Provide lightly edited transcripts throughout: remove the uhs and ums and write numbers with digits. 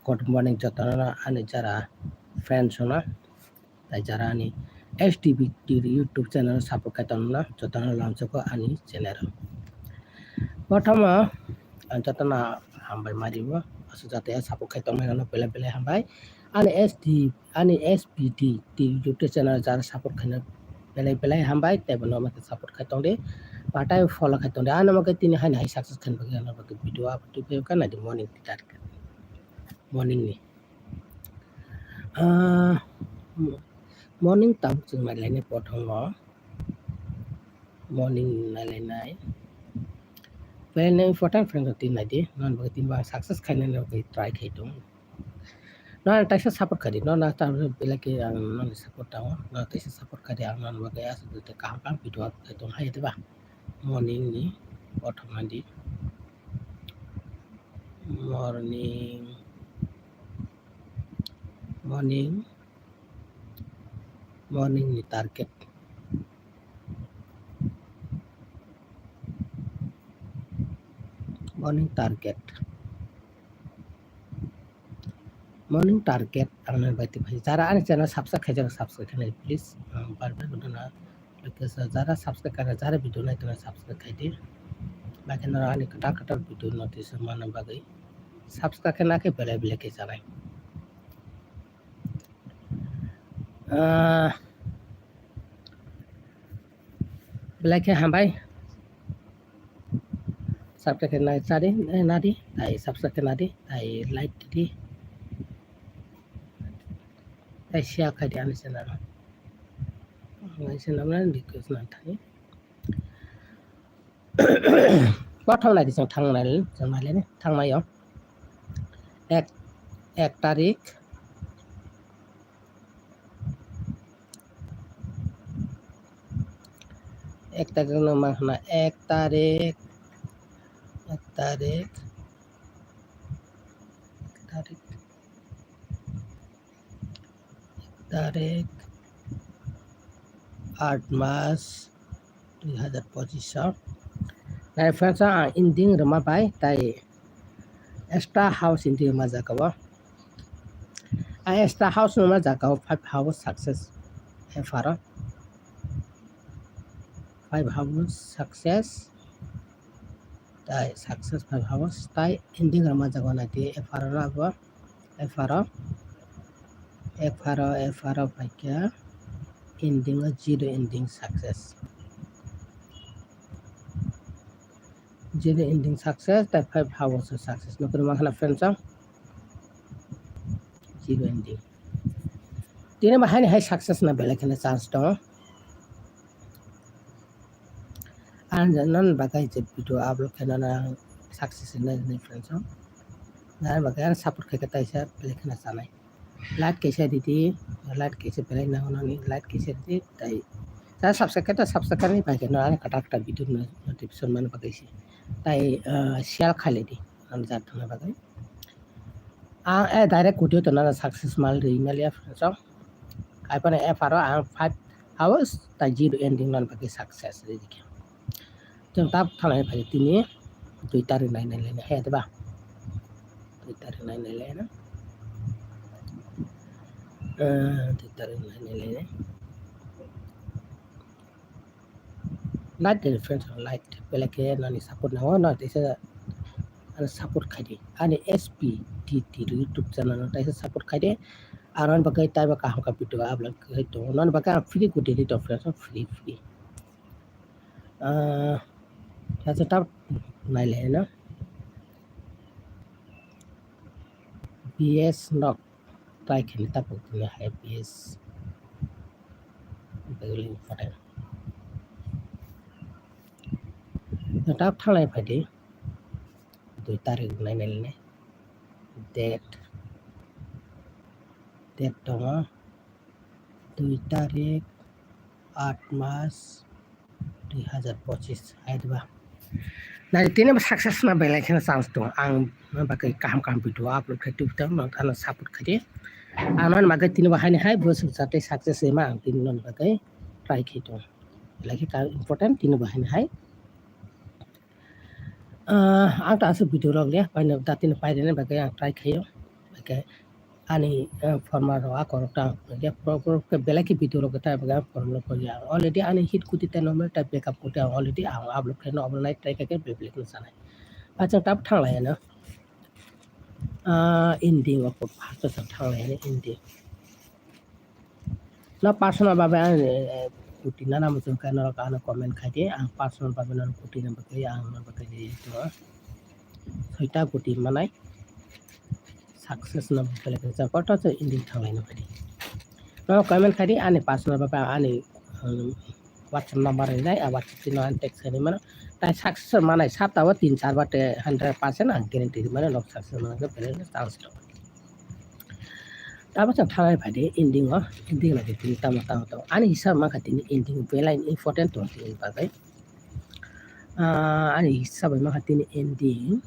Good morning jotana ani jara friends na tai jara ani STB YouTube channel support kaitonna jotana launchko ani channel protama jotana hambai maribo asu jate support kaitonna no pele hambai ani SPT YouTube channel jara support kaina pele hambai tebono make support kaitongde patai follow kaitongde ana make tini hai nai success kan bagi ana bagi video up to pe kana di morning target morning ni morning tam chung mai lainai pothong lo morning nai lainai pele important friend tin nai de non bagi tin ba success khaina no bagi try khai dong no taisa support khadi no na ta bela ke non support ta no taisa support khadi ang non bagi asu te kam video khai dong hai de ba morning ni pothong andi morning ni target morning target angna baiti bhai jara ani channel subscribe khanai please bar gudana lokesa jara subscribe kana jara video nai tona subscribe khaide bakena ani kata video notice mana bagai subscribe kana ke bele ke janai black hambai subscribe kana chari nadi tai subscribe kana di tai like di tai share khai di ani channel ngai channel na request na thani প্রথম নাই দিছো থাংনাই জমালে নে থাংমাইও এক তারিখ নামা এক তারিখ 8 মাস 2025 Nai friends inding rama bai tai extra house indi rama jakawa extra house rama jakawa 5 house success efara 5 house success tai success 5 house tai inding rama jakawa na ti efara raba efara baikya ending zero ending success zero ending success that 5 hours of success no kena makan friends zero ending tine mahani hai success na bela kena chance to and non bagai je video upload kena na success na friends na bagai support kena taisa bela kena sanai like kaisa didi like kaisa bela na ni like kaisa didi tai ta subscribe ni bagai na kata video notification man bagai si tai share khale di am jat na bagai direct video to na success mal email ya so kai pa na faro 5 hours ta zero ending non bagai success di dikhe jeng tap thalai bhai tini 2 tarik nai le hai ba 2 tarik nai le na 2 tarik nai le not the friends like belake nani support na no tesa support khadi ani SPTT YouTube channel no tesa support khadi aran bagai tai ba ka video upload khai to non bagai free ko daily to friends free tesa tap nai le na BS nok try khali tap ne hai BS very important tap thalai phadi 2 tarik nai le date to 2 tarik 8 mas 2025 hai ba na tine success na bela kena chance to ang bagai kam video upload khai tu ta no ana support khai anan bagai tine bahani hai bos jate success ema ang tine non bagai try khai to lagi ka important tine bahani hai ang ta asu video log le paina ta tine pai ne bagai ang try khai ke ani format ro akorta ya pro ke belaki video ro ta ga format ko ya already ani hit kuti ta normal ta backup kuti already upload ke no online try ke public na sana achang tap thang lai na ending of part sa thang lai na ending na personal ba ba kuti na nam chung ka na ka na comment khai de ang personal ba na kuti na ba ke ang na ba ke to soita kuti manai success na bele ke sa kota cha ending thang lai na ba no comment khai de ani personal ba ani WhatsApp number ini WhatsApp ini nanti text ini mana tai success mana sabta wa 3-4 bar 100% guarantee mana log success mana ke pele chance to ta ba chang thang ai phai ending ho ending la ke tin ta ma ta ani hisab ma khatin ending bela important to tin ba kai ani hisab ma khatin ending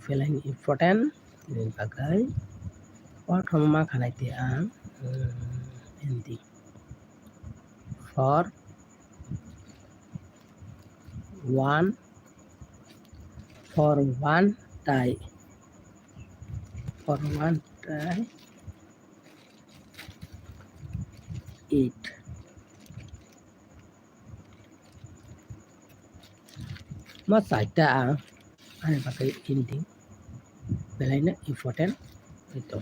bela important tin ba kai prothom ma khanai te ang ending for one die it ma sai ta ani pakai ending belaina important itu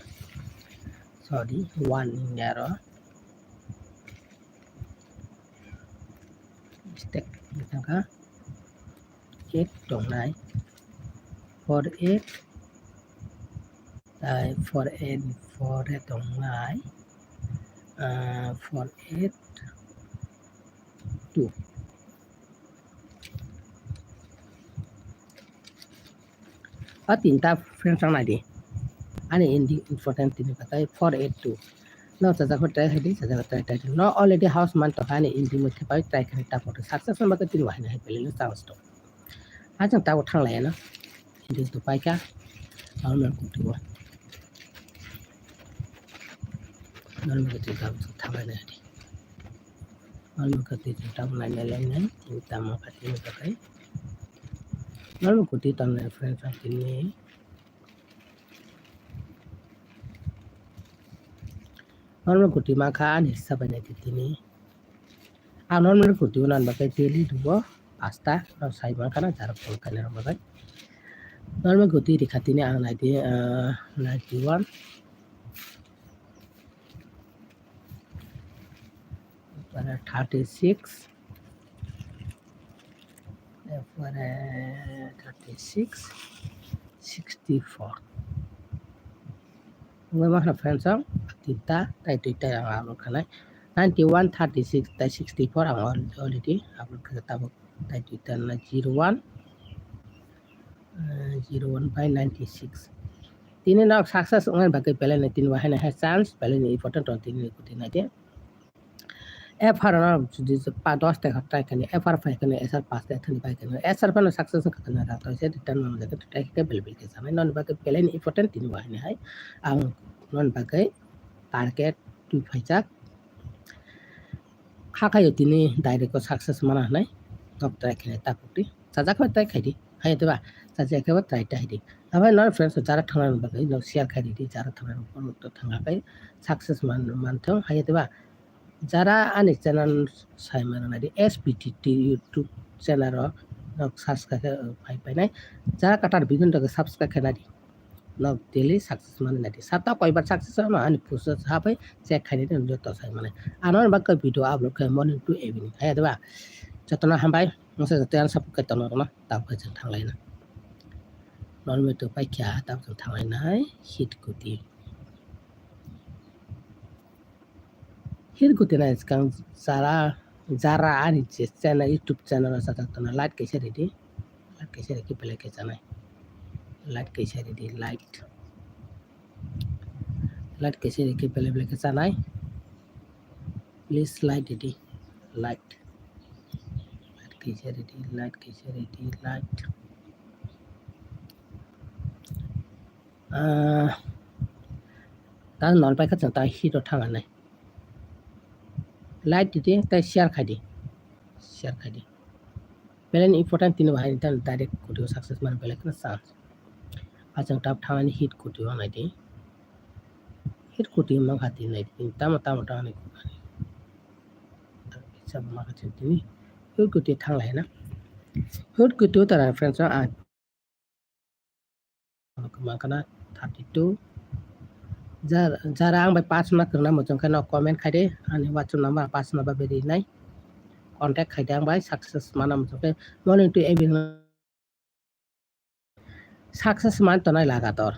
sorry one error mistake ka 8 dong nai for 8 for 8 dong nai for 8 2 tinta friend sang nai di ani ending important tin pakai for 8 2 no sa ja try hai di sa ja try no already house man to hani ending mo thapai try khai ta photo success ma ka tin wa hai pele chance to achang ta thang lai na ending to pai ka normal ku tu normal ka tin ta thang lai na di normal ka tin ta lai na lai na tin ta ma ka tin ka kai normal ku ti ta na friend sa tin ni normal ku ti ma kha ni sa ba ne ti ni normal ku ti nan ba kai daily du pasta no sai ma kana jar ko kana ba kai normal ku ti ri khati ni ang nai di 91 36 for 36 64 người mà friends xong kita tại Twitter yang upload kan 91 36 tại 64 ang already upload ke tabuk tại Twitter na 01 by 96 tini nak success ngan bagai pele na tin wahan ha chance pele ni important on tin ni kutin na dia FR na judi pa 10 ta khatai kan FR 5 kan SR 5 ta thani pai kan SR pa na success kan na ta se return na jaga ta ke bel bel ke samai non bagai pele ni important tin wahan hai ang non bagai target tu phaichak khakai tini direct ko success mana nai nok try khane ta pukti saja ko try khai di hai to ba saja ke ba try ta di abai non friends jara thangna bagai no share khai di jara thangna upor to thanga kai success man thong hai to ba jara ani channel sai mana na di SPTT YouTube channel ro nok subscribe pai pai nai jara katar bibin to subscribe khana di log daily success mana na di sapta koi bar success ma ani pusa sapai check khai di no to sai mana anon ba ka video upload kai morning to evening hai to ba jatona hambai mose jatan sap ka tono na ta ka jang thang lai na non me to pai kya ta jang thang lai nai hit kuti na skang jara ani channel YouTube channel sa ta na like ke share di like ke share ki pele ke channel like ke share di like ke share ki pele ke channel please like di like ke share di like ta non pai ka chang ta hit to thang anai like di ta share khai di pele important tin wa tan direct video success man pele ka chance ajang tap thangani hit kutio naidi hit kutio maghati naidi tama tama tani sab maghati tini hit kutio thanglai na hit kutio tara friends a makana 32 jara ang bai 5 na kerna mojong kana comment khaide ani WhatsApp number 5 number bedi nai contact khaide ang bai success mana mojong ke morning to evening success মান তো নাই লাগাতর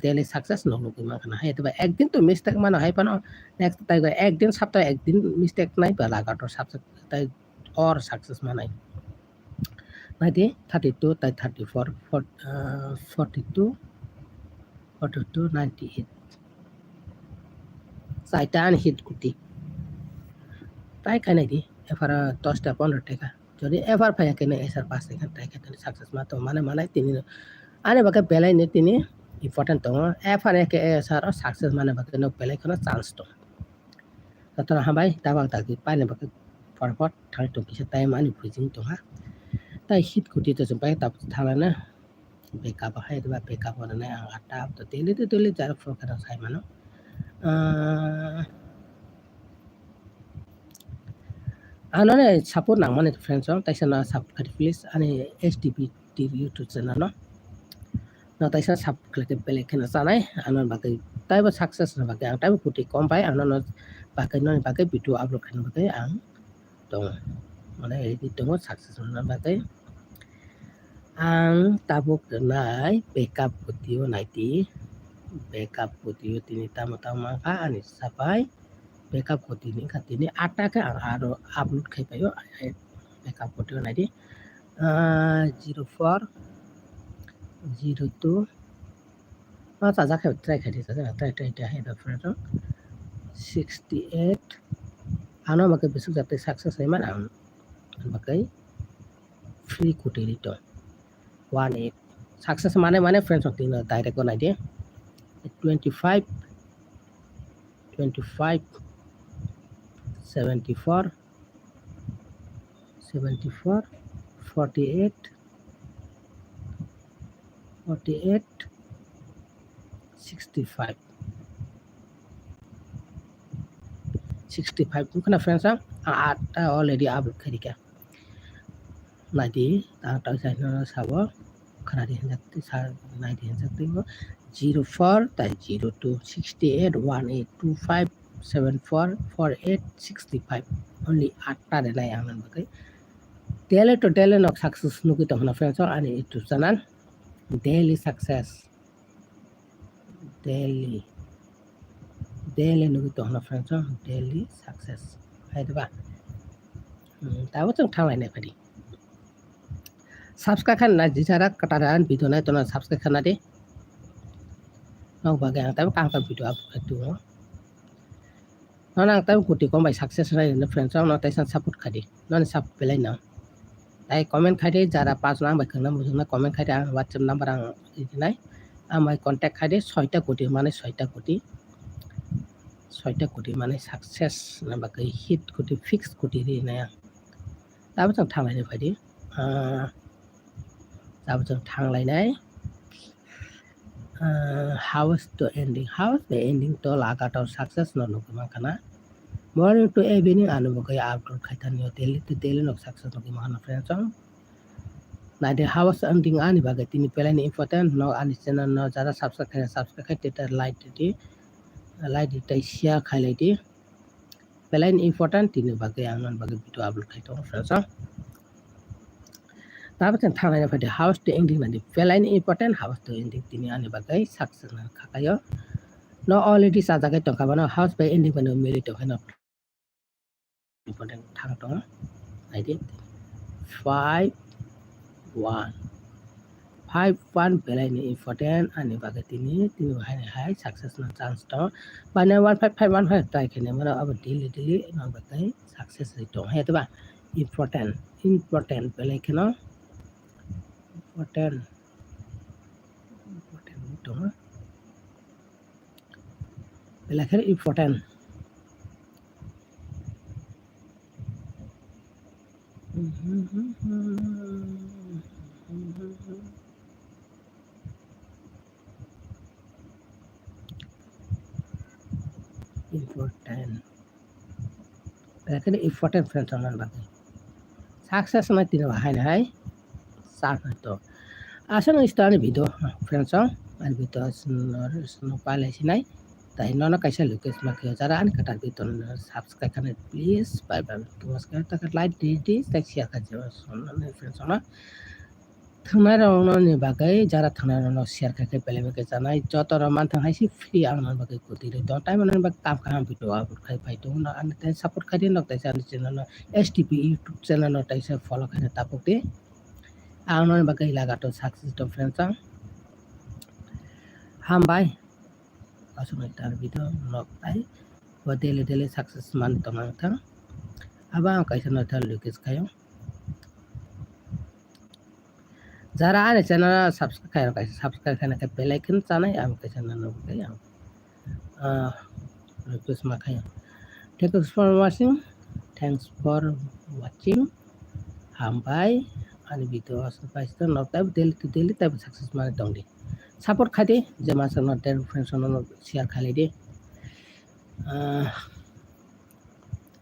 daily success নলুকি makhana high তবে একদিন তো mistake মানে high পানো next তাই একদিন সপ্তাহে একদিন মিস্টেক নাই বা লাগাতর সাকসেস তাই অর সাকসেস মানাই নাইটি 32 তাই 34 42 42 98 চাইটা আনি হিট কুটি তাই খাই নাই দি এফার 10টা 15 টাকা যদি এফার ফাইয়া কেনে এসার 5 টাকা তাই খাই সাকসেস মা তো মানে মানে তিনি আনে বাকে বেলাই নে তিনি important to efare ke sar success mane ba no pele kono chance to tatra habai tabak taki paine ba forward thai to kisa time ani freezing to ha tai hit kuti to bai tap thala na backup hai ba backup ona na ata to tele jar for kana sai mano anone support nang mane friends tai sana subscribe please ani STP TV YouTube channel no no tai sa subscribe pele kana sanai anon bagai tai ba success na bagai ang tai ba kuti kom pai anon bagai non bagai video upload kan bagai ang to mane edit to success na bagai ang tabuk nai backup video naiti backup video tini tama tama ka ani sapai backup video ni katini ata ka ang aro upload khai payo backup video naiti 04 02 자자 try khai try hai da friend 68 ano makai besok jate success hai man ang makai free kuti dito 18 success mane friends tin direct ko nai de 25 74 48 65 kuna friends ata already upload kari ka nadi ta sai na sabo khana di jakti sa nadi jakti 04 tai 02 68 18 25 74 48 65 only 8 re lai ang bakai daily no success nuki to na friends ani YouTube channel daily success daily nuki to na friends daily success hai ba ta wo chang thang lai ne phadi subscribe kan na jisara kataran video na to na subscribe kan na de no bagai ang ta kang ta video up tu no nang ta kuti kom bai success rai na friends no ta san support khadi no sub pelai na tai comment khai jara 5 nang bai khangna mujung na comment khai WhatsApp number ang idinai amai contact khai 6টা কোটি মানে 6টা কোটি মানে success না বাকি hit কোটি fix কোটি রে না তারপর जों थांलायनो फायदि তারপর जों थांलायनाय house to ending to lagatar success no nukuma kana morning to evening anu bagai upload khaitani daily no success nukuma kana friends na de house ending ani bagai tini pelani important no ani channel no jara subscribe teta like di tai share khailai di pelani important tini bagai angan bagai video upload khaito friends তারপর থানায় ফাটে house to ending নাদি পেলাইন important house to ending তিনি আনি বাগাই success না খাকায় ন already সাজাগাই টকা বানো হাউস বাই এন্ডিং বানো মিলি টকা ন ইম্পর্টেন্ট থাং টং আইডি 5 1 পেলাইন ইম্পর্টেন্ট আনি বাগাই তিনি হাই সাকসেস না চান্স টং বানে 1551 হয় ট্রাই কেনে মানে अब डेली ন বাগাই সাকসেস রেট হয় তো বা ইম্পর্টেন্ট পেলাই কেন important itu belajar important important. Kaya important friends on bagay. Success na tinabahay na hay. Sakit to. Asa nang istani video friends on. Al video no pala sinay. তাই নন কাইসা লুকেস মাকে যারা আন কাটার ভিতর subscribe করে প্লিজ বাই বাই তোমার টাকা like দি তাই share করে যাও সন্ধানের ফ্রেন্ডস না থানার অননি বাগাই যারা থানার অন শেয়ার করে পেলে বাকে জানাই যত রমান থাইছি ফ্রি আনমান বাকে গতি রে দন টাইম অনন বাক কাম কাম ভিডিও আপলোড খাই পাইতো না আন তাই সাপোর্ট খাই ন তাই চ্যানেল এসটিপি ইউটিউব চ্যানেল তাই ফলো করে তাপকে আনন বাকে লাগাটো সাকসেস তো ফ্রেন্ডস হাম by asal tar video nok ay wa daily success man tamang ta abang kaisa na tal lukis kayo jara ane channel subscribe kaisa subscribe kana ka bell icon chanai am kaisa na no kayo lukis ma kayo thanks for watching hambai ani video asal paista nok ta daily tab success man tongdi support খাই দে যে মাছ আমার friends share খালি দে